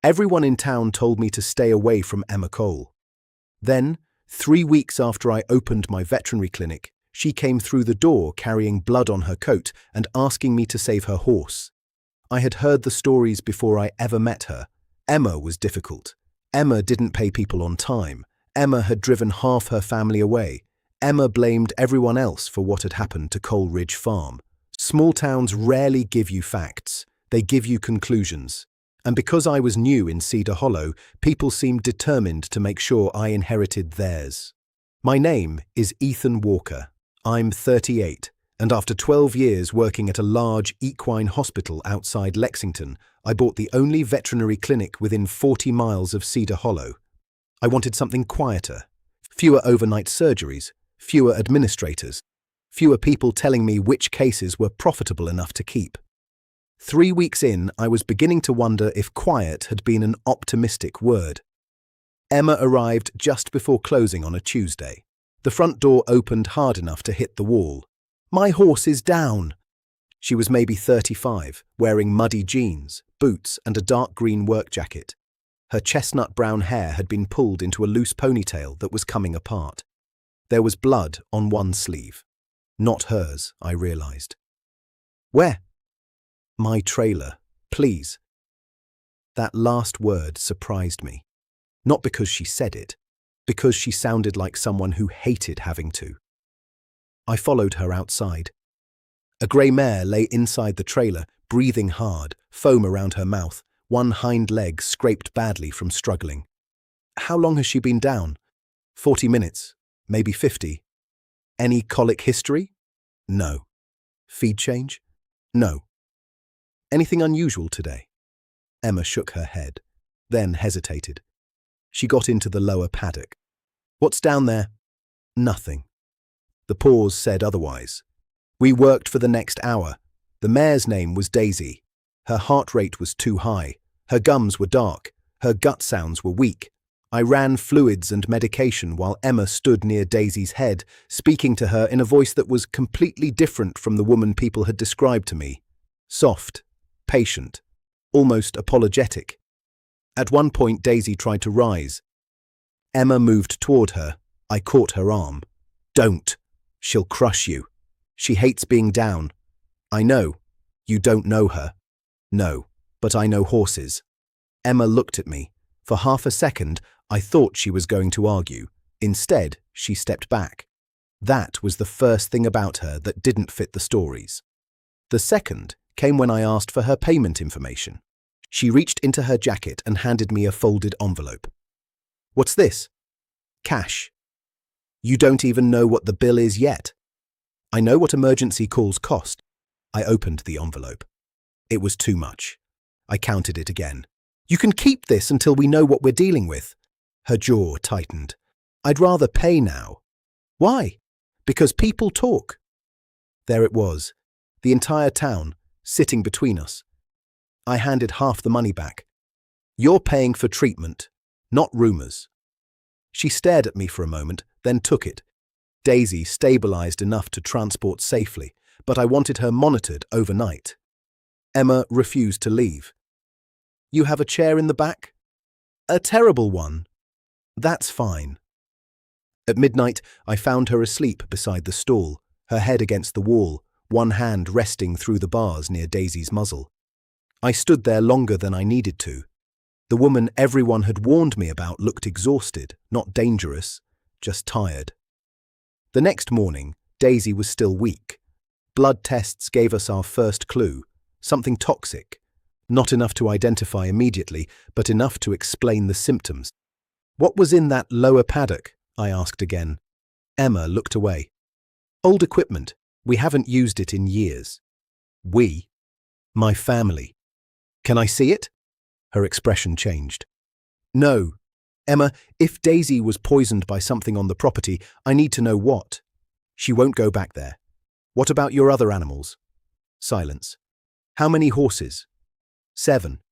Everyone in town told me to stay away from Emma Cole. Then, 3 weeks after I opened my veterinary clinic, she came through the door carrying blood on her coat and asking me to save her horse. I had heard the stories before I ever met her. Emma was difficult. Emma didn't pay people on time. Emma had driven half her family away. Emma blamed everyone else for what had happened to Cole Ridge Farm. Small towns rarely give you facts. They give you conclusions. And because I was new in Cedar Hollow, people seemed determined to make sure I inherited theirs. My name is Ethan Walker. I'm 38, and after 12 years working at a large equine hospital outside Lexington, I bought the only veterinary clinic within 40 miles of Cedar Hollow. I wanted something quieter, fewer overnight surgeries, fewer administrators, fewer people telling me which cases were profitable enough to keep. 3 weeks in, I was beginning to wonder if quiet had been an optimistic word. Emma arrived just before closing on a Tuesday. The front door opened hard enough to hit the wall. "My horse is down." She was maybe 35, wearing muddy jeans, boots, and a dark green work jacket. Her chestnut brown hair had been pulled into a loose ponytail that was coming apart. There was blood on one sleeve. Not hers, I realized. "Where?" "My trailer, please." That last word surprised me. Not because she said it, because she sounded like someone who hated having to. I followed her outside. A grey mare lay inside the trailer, breathing hard, foam around her mouth, one hind leg scraped badly from struggling. "How long has she been down?" 40 minutes, maybe 50. "Any colic history?" "No." "Feed change?" "No." "Anything unusual today?" Emma shook her head, then hesitated. She got into the lower paddock. "What's down there?" "Nothing." The pause said otherwise. We worked for the next hour. The mare's name was Daisy. Her heart rate was too high. Her gums were dark. Her gut sounds were weak. I ran fluids and medication while Emma stood near Daisy's head, speaking to her in a voice that was completely different from the woman people had described to me. Soft, patient, almost apologetic. At one point, Daisy tried to rise. Emma moved toward her. I caught her arm. "Don't. She'll crush you. She hates being down." "I know. You don't know her." "No, but I know horses." Emma looked at me. For half a second, I thought she was going to argue. Instead, she stepped back. That was the first thing about her that didn't fit the stories. The second came when I asked for her payment information. She reached into her jacket and handed me a folded envelope. "What's this?" "Cash." "You don't even know what the bill is yet." "I know what emergency calls cost." I opened the envelope. It was too much. I counted it again. "You can keep this until we know what we're dealing with." Her jaw tightened. "I'd rather pay now." "Why?" "Because people talk." There it was, the entire town, sitting between us. I handed half the money back. "You're paying for treatment, not rumors." She stared at me for a moment, then took it. Daisy stabilized enough to transport safely, but I wanted her monitored overnight. Emma refused to leave. "You have a chair in the back?" "A terrible one." "That's fine." At midnight, I found her asleep beside the stall, her head against the wall, one hand resting through the bars near Daisy's muzzle. I stood there longer than I needed to. The woman everyone had warned me about looked exhausted, not dangerous, just tired. The next morning, Daisy was still weak. Blood tests gave us our first clue, something toxic. Not enough to identify immediately, but enough to explain the symptoms. "What was in that lower paddock?" I asked again. Emma looked away. "Old equipment. We haven't used it in years." "We?" "My family." "Can I see it?" Her expression changed. "No. Emma, if Daisy was poisoned by something on the property, I need to know what. She won't go back there." "What about your other animals?" Silence. "How many horses?" 7.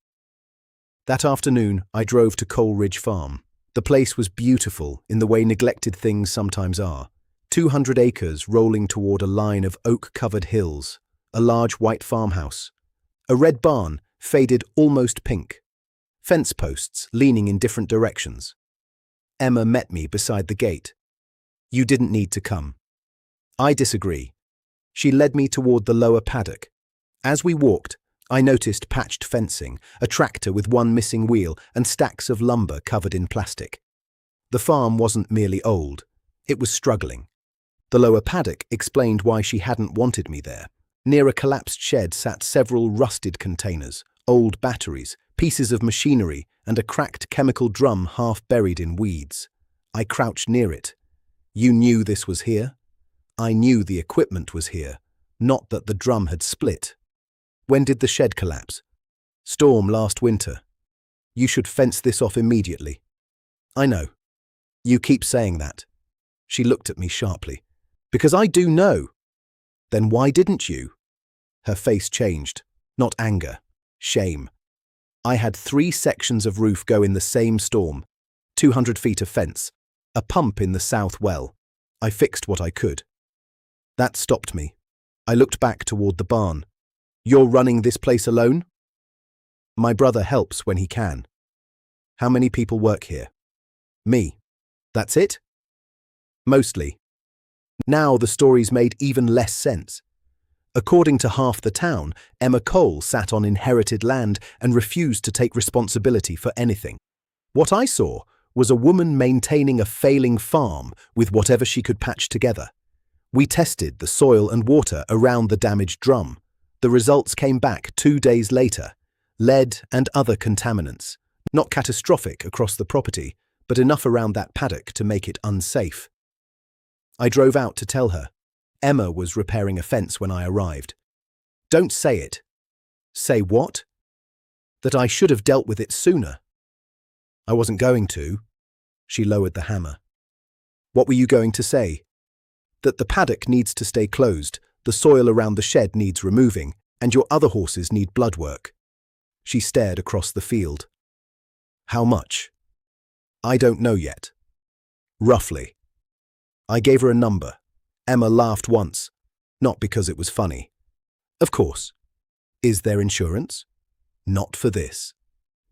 That afternoon, I drove to Cole Ridge Farm. The place was beautiful in the way neglected things sometimes are. 200 acres rolling toward a line of oak-covered hills, a large white farmhouse, a red barn faded almost pink, fence posts leaning in different directions. Emma met me beside the gate. You didn't need to come. I disagree. She led me toward the lower paddock. As we walked, I noticed patched fencing, a tractor with one missing wheel, and stacks of lumber covered in plastic. The farm wasn't merely old, it was struggling. The lower paddock explained why she hadn't wanted me there. Near a collapsed shed sat several rusted containers, old batteries, pieces of machinery, and a cracked chemical drum half buried in weeds. I crouched near it. You knew this was here? I knew the equipment was here, not that the drum had split. When did the shed collapse? Storm last winter. You should fence this off immediately. I know. You keep saying that. She looked at me sharply. Because I do know. Then why didn't you? Her face changed. Not anger. Shame. I had 3 sections of roof go in the same storm. 200 feet of fence. A pump in the south well. I fixed what I could. That stopped me. I looked back toward the barn. You're running this place alone? My brother helps when he can. How many people work here? Me. That's it? Mostly. Now the stories made even less sense. According to half the town, Emma Cole sat on inherited land and refused to take responsibility for anything. What I saw was a woman maintaining a failing farm with whatever she could patch together. We tested the soil and water around the damaged drum. The results came back 2 days later. Lead and other contaminants. Not catastrophic across the property, but enough around that paddock to make it unsafe. I drove out to tell her. Emma was repairing a fence when I arrived. Don't say it. Say what? That I should have dealt with it sooner. I wasn't going to. She lowered the hammer. What were you going to say? That the paddock needs to stay closed, the soil around the shed needs removing, and your other horses need blood work. She stared across the field. How much? I don't know yet. Roughly. I gave her a number. Emma laughed once, not because it was funny. Of course. Is there insurance? Not for this.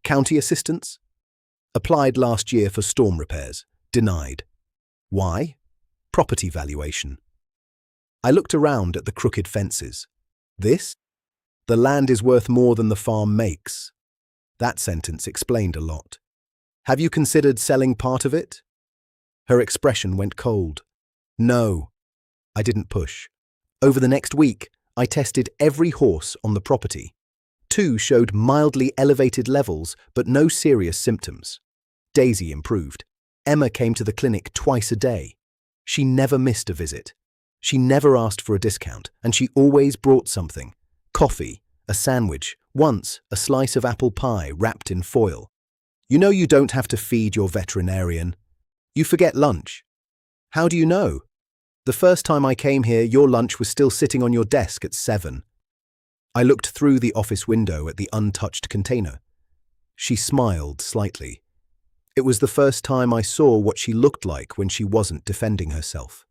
County assistance? Applied last year for storm repairs. Denied. Why? Property valuation. I looked around at the crooked fences. This? The land is worth more than the farm makes. That sentence explained a lot. Have you considered selling part of it? Her expression went cold. No. I didn't push. Over the next week, I tested every horse on the property. 2 showed mildly elevated levels, but no serious symptoms. Daisy improved. Emma came to the clinic twice a day. She never missed a visit. She never asked for a discount, and she always brought something. Coffee, a sandwich, once a slice of apple pie wrapped in foil. You know you don't have to feed your veterinarian. You forget lunch. How do you know? The first time I came here, your lunch was still sitting on your desk at 7. I looked through the office window at the untouched container. She smiled slightly. It was the first time I saw what she looked like when she wasn't defending herself.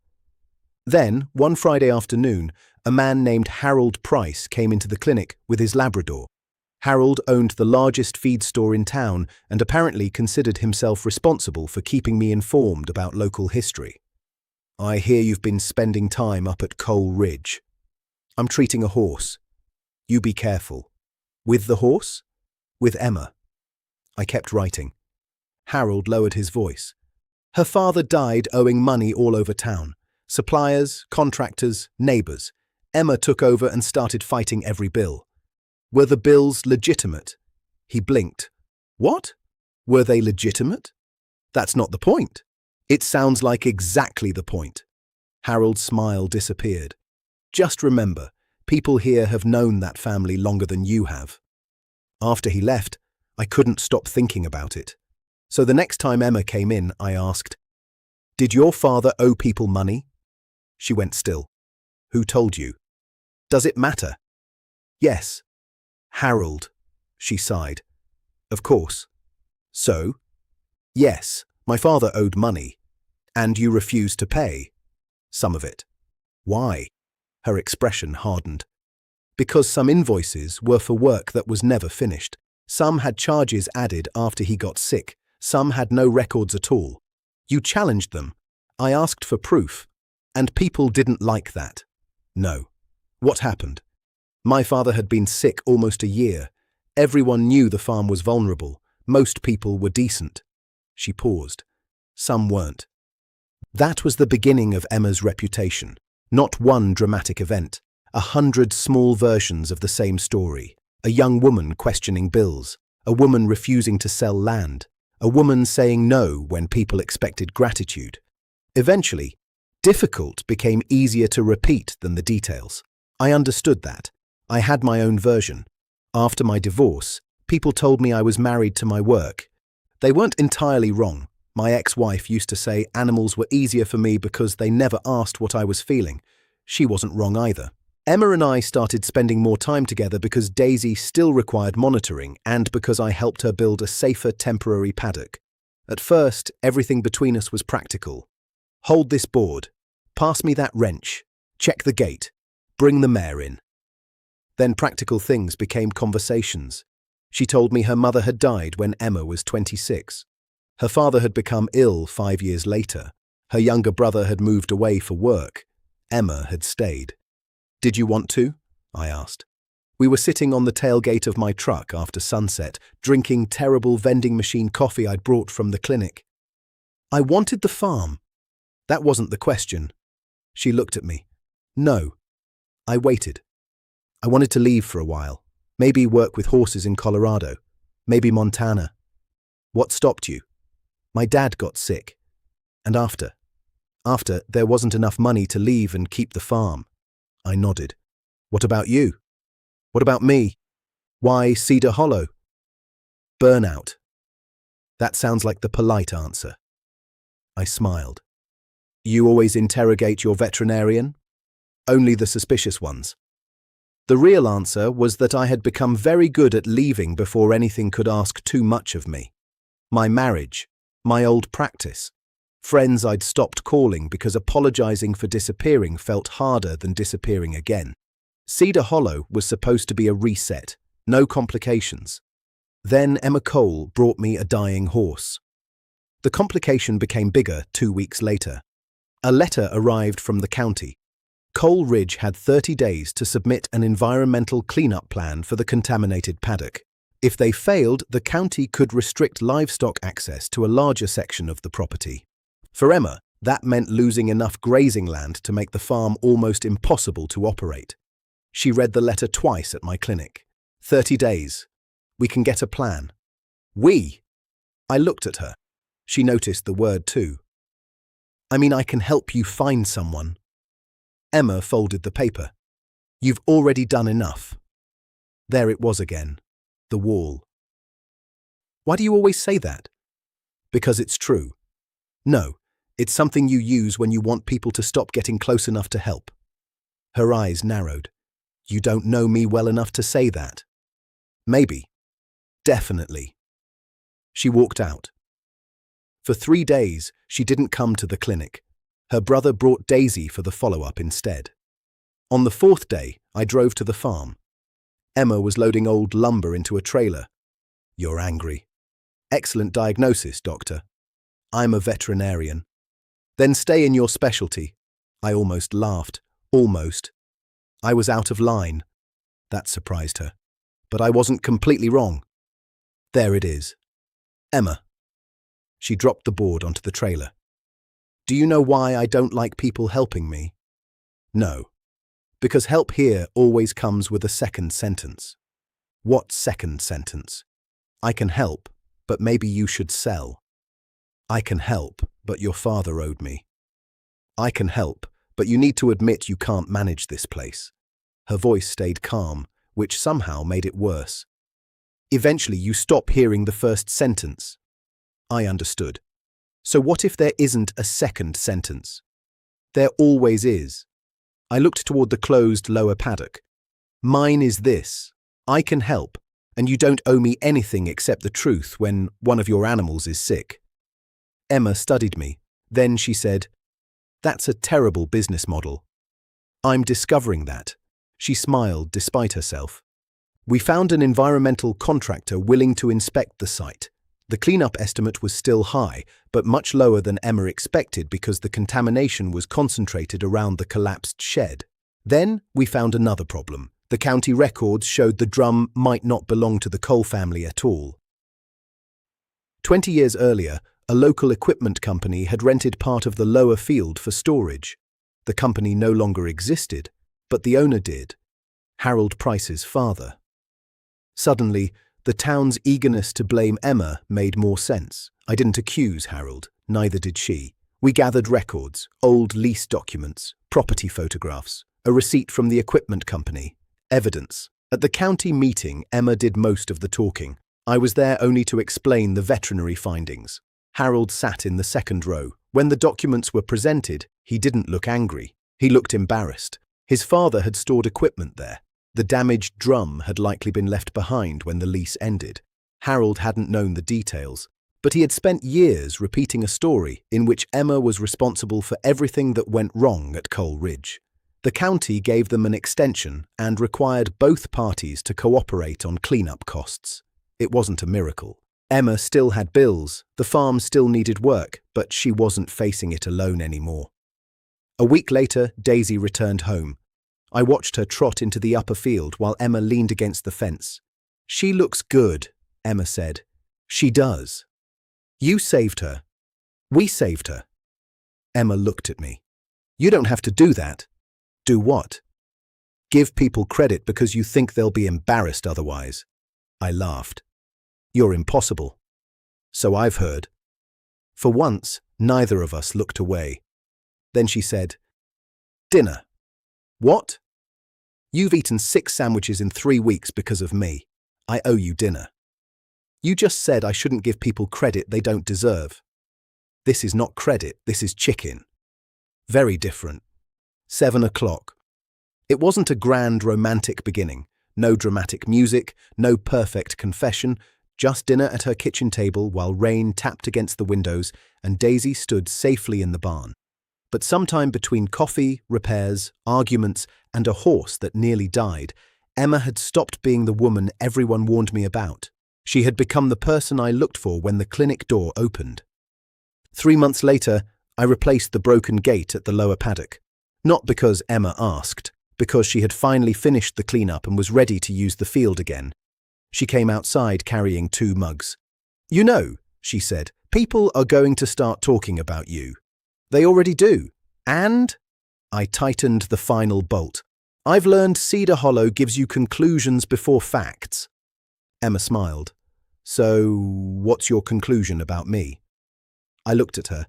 Then, one Friday afternoon, a man named Harold Price came into the clinic with his Labrador. Harold owned the largest feed store in town and apparently considered himself responsible for keeping me informed about local history. I hear you've been spending time up at Cole Ridge. I'm treating a horse. You be careful. With the horse? With Emma. I kept writing. Harold lowered his voice. Her father died owing money all over town. Suppliers, contractors, neighbours. Emma took over and started fighting every bill. Were the bills legitimate? He blinked. What? Were they legitimate? That's not the point. It sounds like exactly the point. Harold's smile disappeared. Just remember, people here have known that family longer than you have. After he left, I couldn't stop thinking about it. So the next time Emma came in, I asked, "Did your father owe people money?" She went still. "Who told you?" "Does it matter?" "Yes." "Harold," she sighed. "Of course." "So?" "Yes, my father owed money. And you refused to pay." "Some of it." "Why?" Her expression hardened. "Because some invoices were for work that was never finished. Some had charges added after he got sick, some had no records at all. You challenged them. I asked for proof, and people didn't like that. No. What happened? My father had been sick almost a year. Everyone knew the farm was vulnerable. Most people were decent. She paused. Some weren't. That was the beginning of Emma's reputation. Not one dramatic event. 100 small versions of the same story. A young woman questioning bills. A woman refusing to sell land. A woman saying no when people expected gratitude. Eventually, difficult became easier to repeat than the details. I understood that. I had my own version. After my divorce, people told me I was married to my work. They weren't entirely wrong. My ex-wife used to say animals were easier for me because they never asked what I was feeling. She wasn't wrong either. Emma and I started spending more time together because Daisy still required monitoring and because I helped her build a safer temporary paddock. At first, everything between us was practical. Hold this board. Pass me that wrench. Check the gate. Bring the mare in. Then practical things became conversations. She told me her mother had died when Emma was 26. Her father had become ill 5 years later. Her younger brother had moved away for work. Emma had stayed. Did you want to? I asked. We were sitting on the tailgate of my truck after sunset, drinking terrible vending machine coffee I'd brought from the clinic. I wanted the farm. That wasn't the question. She looked at me. No. I waited. I wanted to leave for a while. Maybe work with horses in Colorado. Maybe Montana. What stopped you? My dad got sick. And after, there wasn't enough money to leave and keep the farm. I nodded. What about you? What about me? Why Cedar Hollow? Burnout. That sounds like the polite answer. I smiled. You always interrogate your veterinarian? Only the suspicious ones. The real answer was that I had become very good at leaving before anything could ask too much of me. My marriage, my old practice, friends I'd stopped calling because apologizing for disappearing felt harder than disappearing again. Cedar Hollow was supposed to be a reset, no complications. Then Emma Cole brought me a dying horse. The complication became bigger 2 weeks later. A letter arrived from the county. Cole Ridge had 30 days to submit an environmental cleanup plan for the contaminated paddock. If they failed, the county could restrict livestock access to a larger section of the property. For Emma, that meant losing enough grazing land to make the farm almost impossible to operate. She read the letter twice at my clinic. 30 days. We can get a plan. We? I looked at her. She noticed the word too. I mean, I can help you find someone. Emma folded the paper. You've already done enough. There it was again. The wall. Why do you always say that? Because it's true. No, it's something you use when you want people to stop getting close enough to help. Her eyes narrowed. You don't know me well enough to say that. Maybe. Definitely. She walked out. For 3 days, she didn't come to the clinic. Her brother brought Daisy for the follow-up instead. On the 4th day, I drove to the farm. Emma was loading old lumber into a trailer. You're angry. Excellent diagnosis, doctor. I'm a veterinarian. Then stay in your specialty. I almost laughed. Almost. I was out of line. That surprised her. But I wasn't completely wrong. There it is. Emma. She dropped the board onto the trailer. Do you know why I don't like people helping me? No. Because help here always comes with a second sentence. What second sentence? I can help, but maybe you should sell. I can help, but your father owed me. I can help, but you need to admit you can't manage this place. Her voice stayed calm, which somehow made it worse. Eventually you stop hearing the first sentence. I understood. So what if there isn't a second sentence? There always is. I looked toward the closed lower paddock. Mine is this. I can help, and you don't owe me anything except the truth when one of your animals is sick. Emma studied me. Then she said, That's a terrible business model. I'm discovering that. She smiled despite herself. We found an environmental contractor willing to inspect the site. The cleanup estimate was still high, but much lower than Emma expected because the contamination was concentrated around the collapsed shed. Then we found another problem. The county records showed the drum might not belong to the Cole family at all. 20 years earlier, a local equipment company had rented part of the lower field for storage. The company no longer existed, but the owner did. Harold Price's father. Suddenly, the town's eagerness to blame Emma made more sense. I didn't accuse Harold, neither did she. We gathered records, old lease documents, property photographs, a receipt from the equipment company, evidence. At the county meeting, Emma did most of the talking. I was there only to explain the veterinary findings. Harold sat in the second row. When the documents were presented, he didn't look angry. He looked embarrassed. His father had stored equipment there. The damaged drum had likely been left behind when the lease ended. Harold hadn't known the details, but he had spent years repeating a story in which Emma was responsible for everything that went wrong at Cole Ridge. The county gave them an extension and required both parties to cooperate on cleanup costs. It wasn't a miracle. Emma still had bills, the farm still needed work, but she wasn't facing it alone anymore. A week later, Daisy returned home. I watched her trot into the upper field while Emma leaned against the fence. "She looks good," Emma said. "She does. You saved her. We saved her." Emma looked at me. "You don't have to do that." "Do what?" "Give people credit because you think they'll be embarrassed otherwise." I laughed. "You're impossible." "So I've heard." For once, neither of us looked away. Then she said, "Dinner." "What?" "You've eaten 6 sandwiches in 3 weeks because of me. I owe you dinner." "You just said I shouldn't give people credit they don't deserve." "This is not credit, this is chicken." "Very different." 7 o'clock. It wasn't a grand romantic beginning. No dramatic music, no perfect confession, just dinner at her kitchen table while rain tapped against the windows and Daisy stood safely in the barn. But sometime between coffee, repairs, arguments, and a horse that nearly died, Emma had stopped being the woman everyone warned me about. She had become the person I looked for when the clinic door opened. 3 months later, I replaced the broken gate at the lower paddock. Not because Emma asked, because she had finally finished the cleanup and was ready to use the field again. She came outside carrying 2 mugs. "You know," she said, "people are going to start talking about you. They already do. And—" I tightened the final bolt. "I've learned Cedar Hollow gives you conclusions before facts." Emma smiled. "So, what's your conclusion about me?" I looked at her.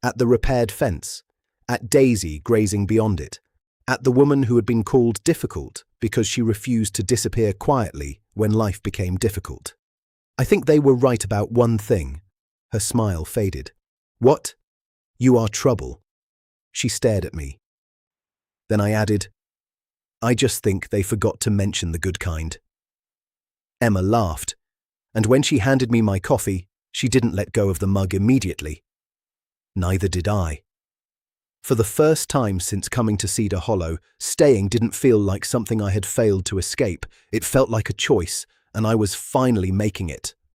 At the repaired fence. At Daisy grazing beyond it. At the woman who had been called difficult because she refused to disappear quietly when life became difficult. I think they were right about one thing. Her smile faded. "What?" "You are trouble." She stared at me. Then I added, "I just think they forgot to mention the good kind." Emma laughed, and when she handed me my coffee, she didn't let go of the mug immediately. Neither did I. For the first time since coming to Cedar Hollow, staying didn't feel like something I had failed to escape. It felt like a choice, and I was finally making it.